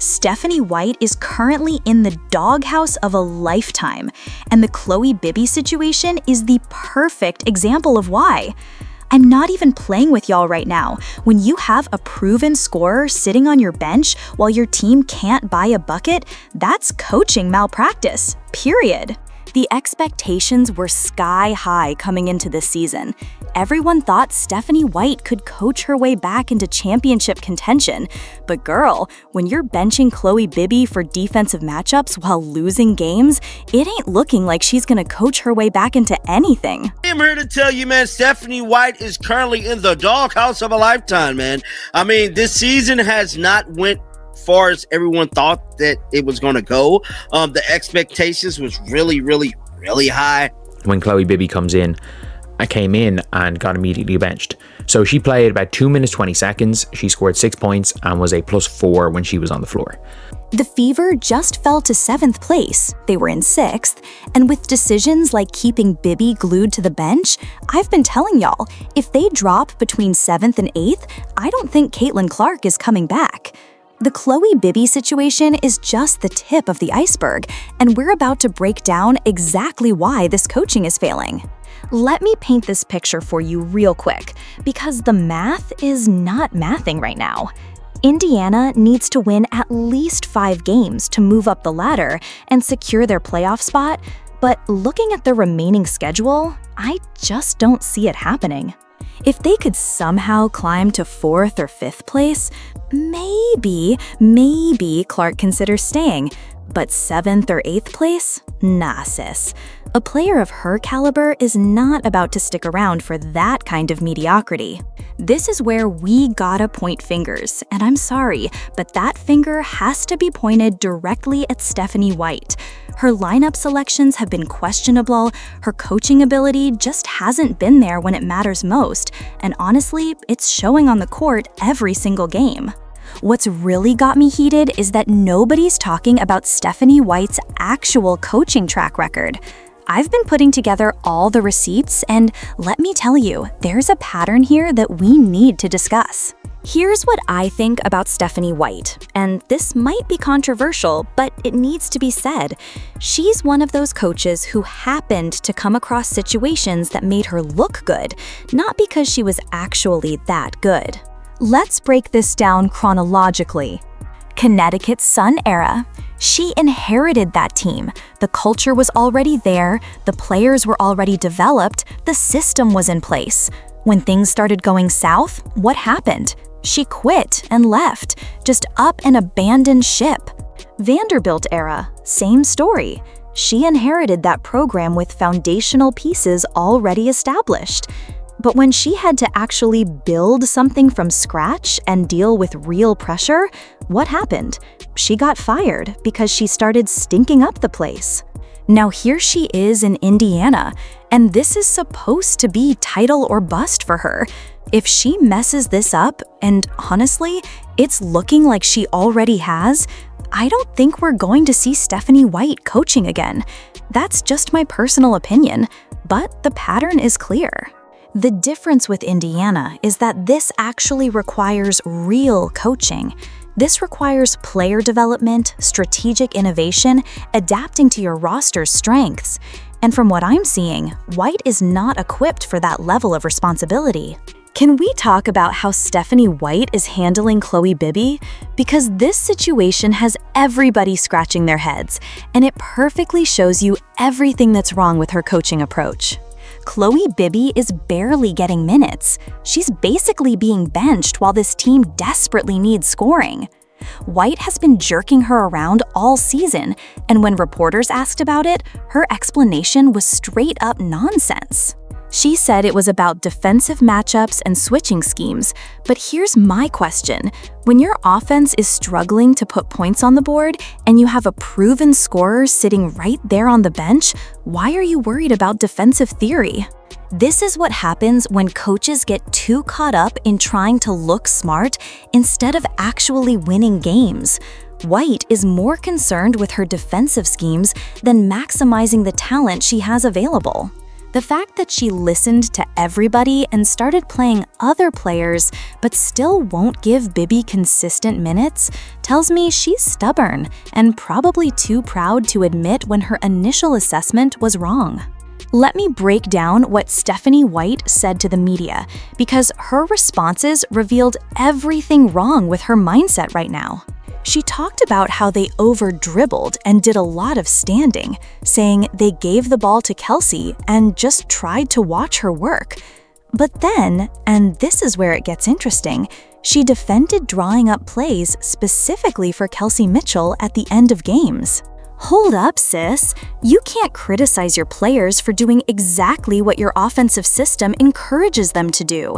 Stephanie White is currently in the doghouse of a lifetime, and the Chloe Bibby situation is the perfect example of why. I'm not even playing with y'all right now. When you have a proven scorer sitting on your bench while your team can't buy a bucket, that's coaching malpractice, period. The expectations were sky high coming into this season. Everyone thought Stephanie White could coach her way back into championship contention. But girl, when you're benching Chloe Bibby for defensive matchups while losing games, it ain't looking like she's gonna coach her way back into anything. I'm here to tell you, man, Stephanie White is currently in the doghouse of a lifetime, man. I mean, this season has not went far as everyone thought that it was going to go. The expectations was really high. When Chloe Bibby comes in, I came in and got immediately benched. So she played about 2 minutes 20 seconds. She scored 6 points and was a +4 when she was on the floor. The Fever just fell to 7th place. They were in 6th, and with decisions like keeping Bibby glued to the bench, I've been telling y'all, if they drop between 7th and 8th, I don't think Caitlin Clark is coming back. The Chloe Bibby situation is just the tip of the iceberg, and we're about to break down exactly why this coaching is failing. Let me paint this picture for you real quick, because the math is not mathing right now. Indiana needs to win at least 5 games to move up the ladder and secure their playoff spot, but looking at the remaining schedule, I just don't see it happening. If they could somehow climb to 4th or 5th place, maybe Clark considers staying. But 7th or 8th place? Nah, sis. A player of her caliber is not about to stick around for that kind of mediocrity. This is where we gotta point fingers, and I'm sorry, but that finger has to be pointed directly at Stephanie White. Her lineup selections have been questionable, her coaching ability just hasn't been there when it matters most, and honestly, it's showing on the court every single game. What's really got me heated is that nobody's talking about Stephanie White's actual coaching track record. I've been putting together all the receipts, and let me tell you, there's a pattern here that we need to discuss. Here's what I think about Stephanie White, and this might be controversial, but it needs to be said. She's one of those coaches who happened to come across situations that made her look good, not because she was actually that good. Let's break this down chronologically. Connecticut Sun era. She inherited that team. The culture was already there, the players were already developed, the system was in place. When things started going south, what happened? She quit and left, just up and abandoned ship. Vanderbilt era, same story. She inherited that program with foundational pieces already established. But when she had to actually build something from scratch and deal with real pressure, what happened? She got fired because she started stinking up the place. Now here she is in Indiana, and this is supposed to be title or bust for her. If she messes this up, and honestly, it's looking like she already has, I don't think we're going to see Stephanie White coaching again. That's just my personal opinion, but the pattern is clear. The difference with Indiana is that this actually requires real coaching. This requires player development, strategic innovation, adapting to your roster's strengths. And from what I'm seeing, White is not equipped for that level of responsibility. Can we talk about how Stephanie White is handling Chloe Bibby? Because this situation has everybody scratching their heads, and it perfectly shows you everything that's wrong with her coaching approach. Chloe Bibby is barely getting minutes. She's basically being benched while this team desperately needs scoring. White has been jerking her around all season, and when reporters asked about it, her explanation was straight up nonsense. She said it was about defensive matchups and switching schemes, but here's my question. When your offense is struggling to put points on the board and you have a proven scorer sitting right there on the bench, why are you worried about defensive theory? This is what happens when coaches get too caught up in trying to look smart instead of actually winning games. White is more concerned with her defensive schemes than maximizing the talent she has available. The fact that she listened to everybody and started playing other players but still won't give Bibby consistent minutes tells me she's stubborn and probably too proud to admit when her initial assessment was wrong. Let me break down what Stephanie White said to the media, because her responses revealed everything wrong with her mindset right now. She talked about how they over-dribbled and did a lot of standing, saying they gave the ball to Kelsey and just tried to watch her work. But then, and this is where it gets interesting, she defended drawing up plays specifically for Kelsey Mitchell at the end of games. Hold up, sis. You can't criticize your players for doing exactly what your offensive system encourages them to do.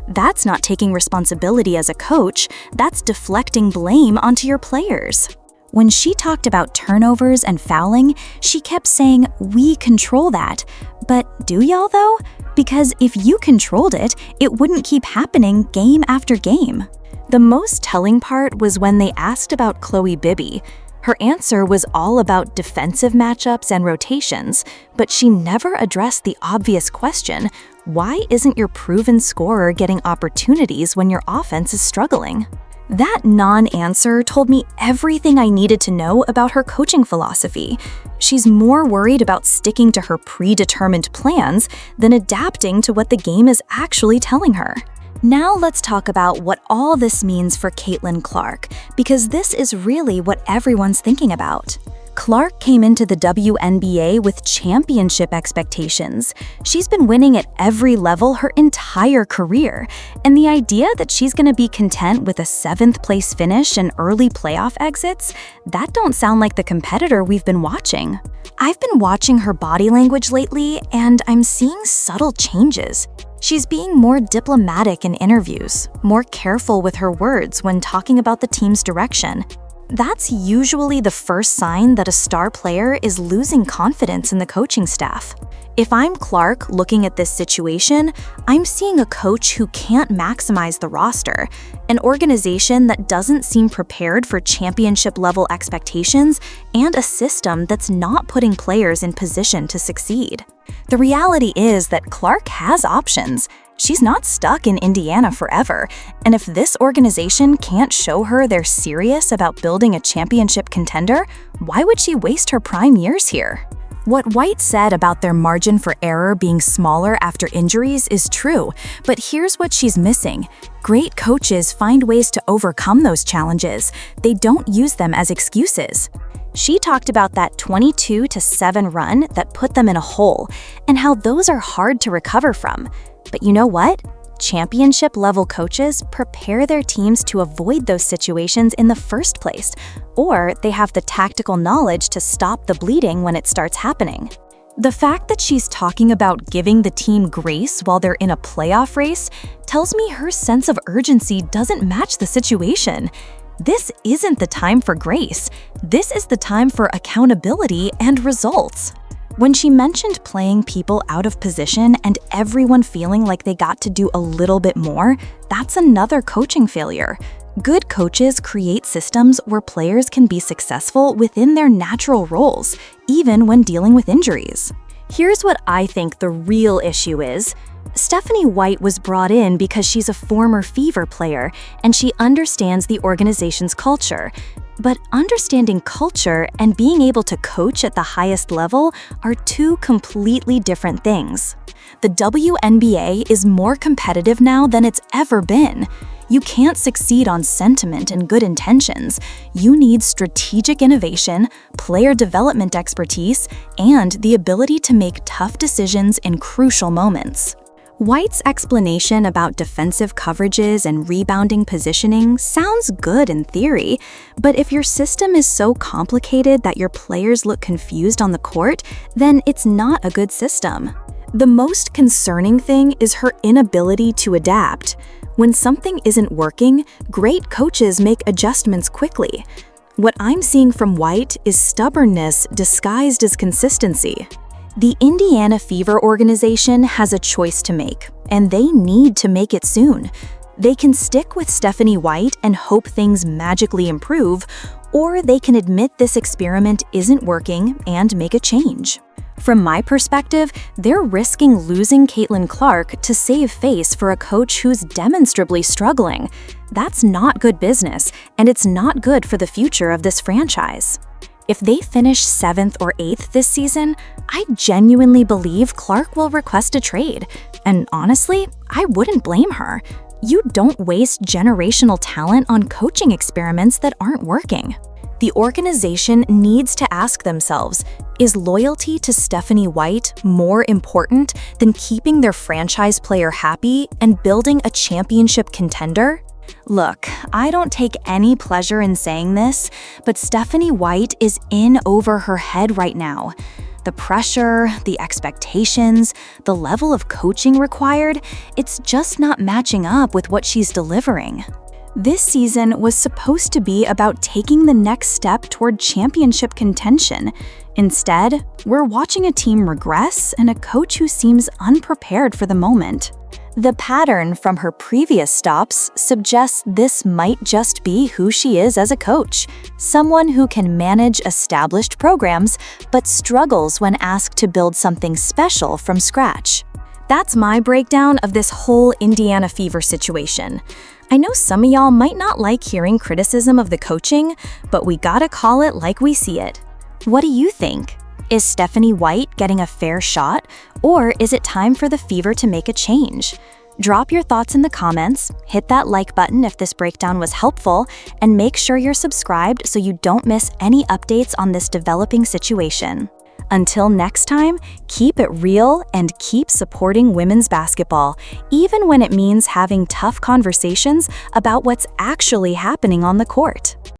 That's not taking responsibility as a coach, that's deflecting blame onto your players. When she talked about turnovers and fouling, she kept saying, "We control that." But do y'all though? Because if you controlled it, it wouldn't keep happening game after game. The most telling part was when they asked about Chloe Bibby. Her answer was all about defensive matchups and rotations, but she never addressed the obvious question, why isn't your proven scorer getting opportunities when your offense is struggling? That non-answer told me everything I needed to know about her coaching philosophy. She's more worried about sticking to her predetermined plans than adapting to what the game is actually telling her. Now let's talk about what all this means for Caitlin Clark, because this is really what everyone's thinking about. Clark came into the WNBA with championship expectations. She's been winning at every level her entire career, and the idea that she's going to be content with a 7th place finish and early playoff exits, that don't sound like the competitor we've been watching. I've been watching her body language lately, and I'm seeing subtle changes. She's being more diplomatic in interviews, more careful with her words when talking about the team's direction. That's usually the first sign that a star player is losing confidence in the coaching staff. If I'm Clark looking at this situation, I'm seeing a coach who can't maximize the roster, an organization that doesn't seem prepared for championship-level expectations, and a system that's not putting players in position to succeed. The reality is that Clark has options. She's not stuck in Indiana forever, and if this organization can't show her they're serious about building a championship contender, why would she waste her prime years here? What White said about their margin for error being smaller after injuries is true, but here's what she's missing. Great coaches find ways to overcome those challenges. They don't use them as excuses. She talked about that 22-7 run that put them in a hole, and how those are hard to recover from. But you know what? Championship-level coaches prepare their teams to avoid those situations in the first place, or they have the tactical knowledge to stop the bleeding when it starts happening. The fact that she's talking about giving the team grace while they're in a playoff race tells me her sense of urgency doesn't match the situation. This isn't the time for grace. This is the time for accountability and results. When she mentioned playing people out of position and everyone feeling like they got to do a little bit more, that's another coaching failure. Good coaches create systems where players can be successful within their natural roles, even when dealing with injuries. Here's what I think the real issue is. Stephanie White was brought in because she's a former Fever player and she understands the organization's culture. But understanding culture and being able to coach at the highest level are two completely different things. The WNBA is more competitive now than it's ever been. You can't succeed on sentiment and good intentions. You need strategic innovation, player development expertise, and the ability to make tough decisions in crucial moments. White's explanation about defensive coverages and rebounding positioning sounds good in theory, but if your system is so complicated that your players look confused on the court, then it's not a good system. The most concerning thing is her inability to adapt. When something isn't working, great coaches make adjustments quickly. What I'm seeing from White is stubbornness disguised as consistency. The Indiana Fever organization has a choice to make, and they need to make it soon. They can stick with Stephanie White and hope things magically improve, or they can admit this experiment isn't working and make a change. From my perspective, they're risking losing Caitlin Clark to save face for a coach who's demonstrably struggling. That's not good business, and it's not good for the future of this franchise. If they finish 7th or 8th this season, I genuinely believe Clark will request a trade. And honestly, I wouldn't blame her. You don't waste generational talent on coaching experiments that aren't working. The organization needs to ask themselves, is loyalty to Stephanie White more important than keeping their franchise player happy and building a championship contender? Look, I don't take any pleasure in saying this, but Stephanie White is in over her head right now. The pressure, the expectations, the level of coaching required, it's just not matching up with what she's delivering. This season was supposed to be about taking the next step toward championship contention. Instead, we're watching a team regress and a coach who seems unprepared for the moment. The pattern from her previous stops suggests this might just be who she is as a coach, someone who can manage established programs but struggles when asked to build something special from scratch. That's my breakdown of this whole Indiana Fever situation. I know some of y'all might not like hearing criticism of the coaching, but we gotta call it like we see it. What do you think? Is Stephanie White getting a fair shot, or is it time for the Fever to make a change? Drop your thoughts in the comments, hit that like button if this breakdown was helpful, and make sure you're subscribed so you don't miss any updates on this developing situation. Until next time, keep it real and keep supporting women's basketball, even when it means having tough conversations about what's actually happening on the court.